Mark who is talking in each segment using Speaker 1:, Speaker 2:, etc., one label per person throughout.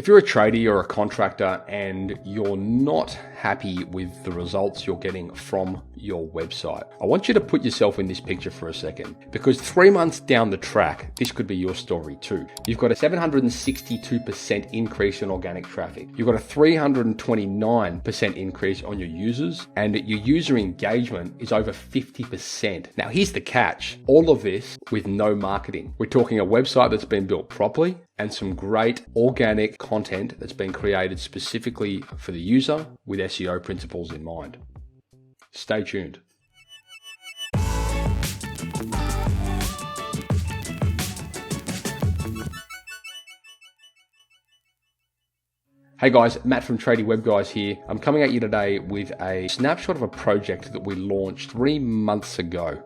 Speaker 1: If you're a tradie or a contractor and you're not happy with the results you're getting from your website, I want you to put yourself in this picture for a second, because 3 months down the track, this could be your story too. You've got a 762% increase in organic traffic. You've got a 329% increase on your users, and your user engagement is over 50%. Now here's the catch. All of this with no marketing. We're talking a website that's been built properly and some great organic content that's been created specifically for the user with SEO principles in mind. Stay tuned. Hey guys, Matt from Tradie Web Guys here. I'm coming at you today with a snapshot of a project that we launched 4 months ago.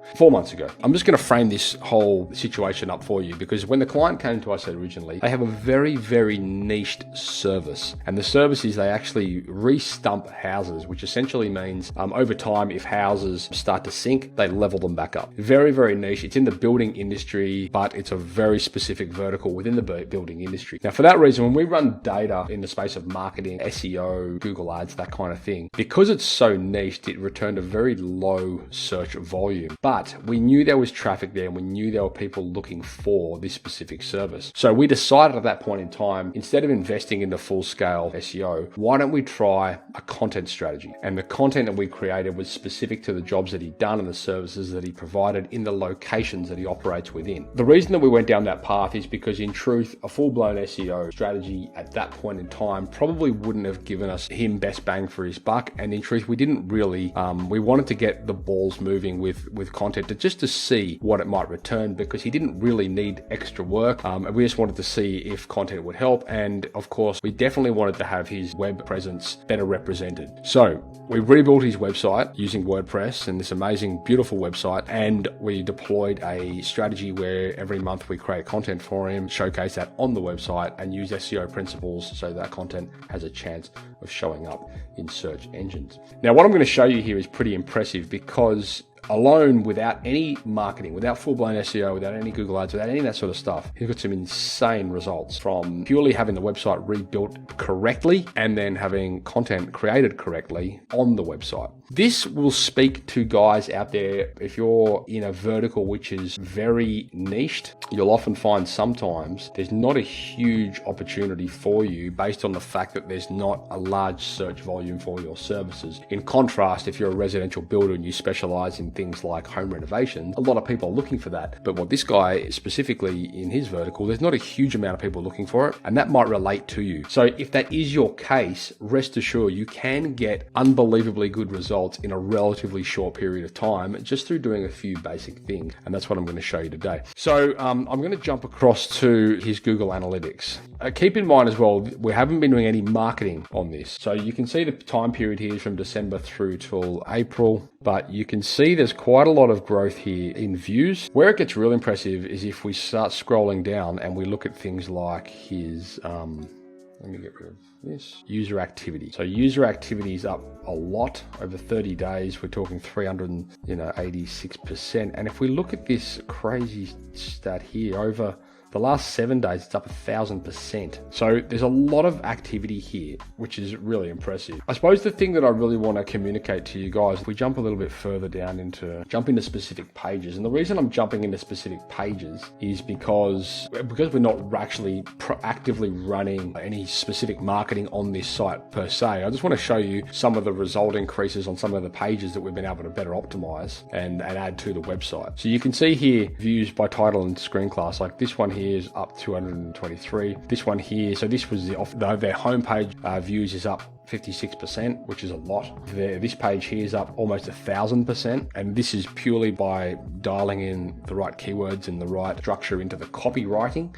Speaker 1: I'm just going to frame this whole situation up for you, because when the client came to us originally, they have a very, very niched service. And the service is they actually re-stump houses, which essentially means over time, if houses start to sink, they level them back up. Very, very niche. It's in the building industry, but it's a very specific vertical within the building industry. Now, for that reason, when we run data in the space of marketing, SEO, Google Ads, that kind of thing, because it's so niched, it returned a very low search volume. But we knew there was traffic there, and we knew there were people looking for this specific service. So we decided at that point in time, instead of investing in the full-scale SEO, why don't we try a content strategy? And the content that we created was specific to the jobs that he'd done and the services that he provided in the locations that he operates within. The reason that we went down that path is because, in truth, a full-blown SEO strategy at that point in time probably wouldn't have given us him best bang for his buck. And in truth, we didn't really, we wanted to get the balls moving with content just to see what it might return, because he didn't really need extra work. And we just wanted to see if content would help. And of course, we definitely wanted to have his web presence better represented. So we rebuilt his website using WordPress and this amazing, beautiful website. And we deployed a strategy where every month we create content for him, showcase that on the website, and use SEO principles so that content has a chance of showing up in search engines. Now, what I'm going to show you here is pretty impressive, because alone, without any marketing, without full-blown SEO, without any Google Ads, without any of that sort of stuff, he's got some insane results from purely having the website rebuilt correctly and then having content created correctly on the website. This will speak to guys out there. If you're in a vertical which is very niched, you'll often find sometimes there's not a huge opportunity for you based on the fact that there's not a large search volume for your services. In contrast, if you're a residential builder and you specialize in things like home renovation, a lot of people are looking for that. But what this guy specifically in his vertical, there's not a huge amount of people looking for it, and that might relate to you. So if that is your case, rest assured you can get unbelievably good results in a relatively short period of time just through doing a few basic things. And that's what I'm going to show you today. So I'm going to jump across to his Google Analytics. Keep in mind as well, we haven't been doing any marketing on this. So you can see the time period here is from December through till April, but you can see there's quite a lot of growth here in views. Where it gets real impressive is if we start scrolling down and we look at things like his, let me get rid of this, user activity. So user activity is up a lot over 30 days. We're talking 386%. And if we look at this crazy stat here, over the last 7 days, it's up 1,000%. So there's a lot of activity here, which is really impressive. I suppose the thing that I really want to communicate to you guys, if we jump a little bit further down into specific pages, and the reason I'm jumping into specific pages is because we're not actually proactively running any specific marketing on this site per se. I just want to show you some of the result increases on some of the pages that we've been able to better optimize and add to the website. So you can see here views by title and screen class, like this one here is up 223. This one here, so this was their homepage views is up 56%, which is a lot. This page here is up almost 1,000%, and this is purely by dialing in the right keywords and the right structure into the copywriting.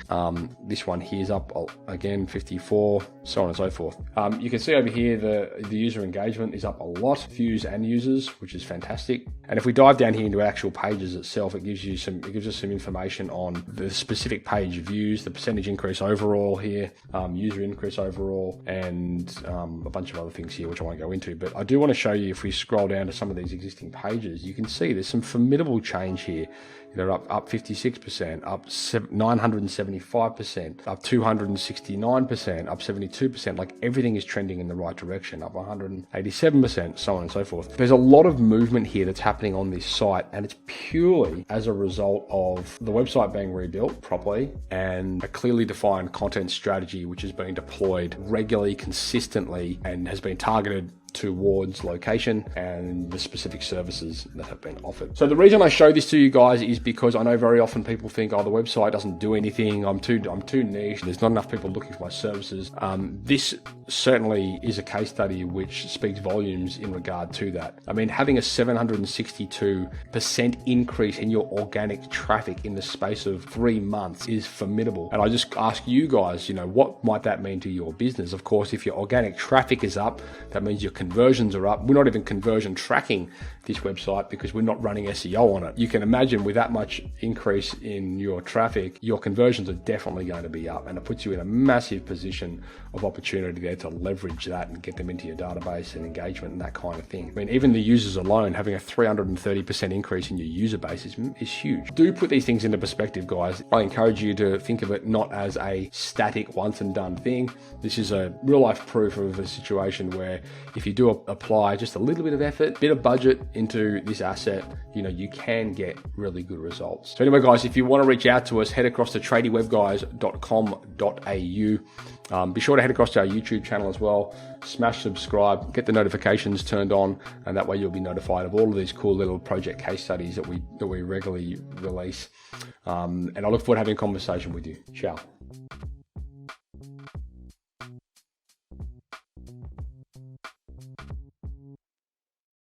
Speaker 1: This one here is up again 54, so on and so forth. You can see over here the user engagement is up a lot, views and users, which is fantastic. And if we dive down here into actual pages itself, it gives us some information on the specific page views, the percentage increase overall here, user increase overall, and a bunch of other things here which I won't go into. But I do want to show you, if we scroll down to some of these existing pages, you can see there's some formidable change here. They're up 56%, up 975%, up 269%, up 72%. Like everything is trending in the right direction, up 187%, so on and so forth. There's a lot of movement here that's happening on this site, and it's purely as a result of the website being rebuilt properly and a clearly defined content strategy, which is being deployed regularly, consistently, and has been targeted towards location and the specific services that have been offered. So the reason I show this to you guys is because I know very often people think, oh, the website doesn't do anything. I'm too niche. There's not enough people looking for my services. This certainly is a case study which speaks volumes in regard to that. I mean, having a 762% increase in your organic traffic in the space of 3 months is formidable. And I just ask you guys, what might that mean to your business? Of course, if your organic traffic is up, that means your conversions are up. We're not even conversion tracking this website because we're not running SEO on it. You can imagine with that much increase in your traffic, your conversions are definitely going to be up, and it puts you in a massive position of opportunity there to leverage that and get them into your database and engagement and that kind of thing. I mean, even the users alone, having a 330% increase in your user base is huge. Do put these things into perspective, guys. I encourage you to think of it not as a static once and done thing. This is a real life proof of a situation where if you do apply just a little bit of effort, bit of budget into this asset, you can get really good results. So anyway, guys, if you want to reach out to us, head across to tradiewebguys.com.au. Be sure to head across to our YouTube channel as well. Smash subscribe, get the notifications turned on, and that way you'll be notified of all of these cool little project case studies that we regularly release. And I look forward to having a conversation with you. Ciao.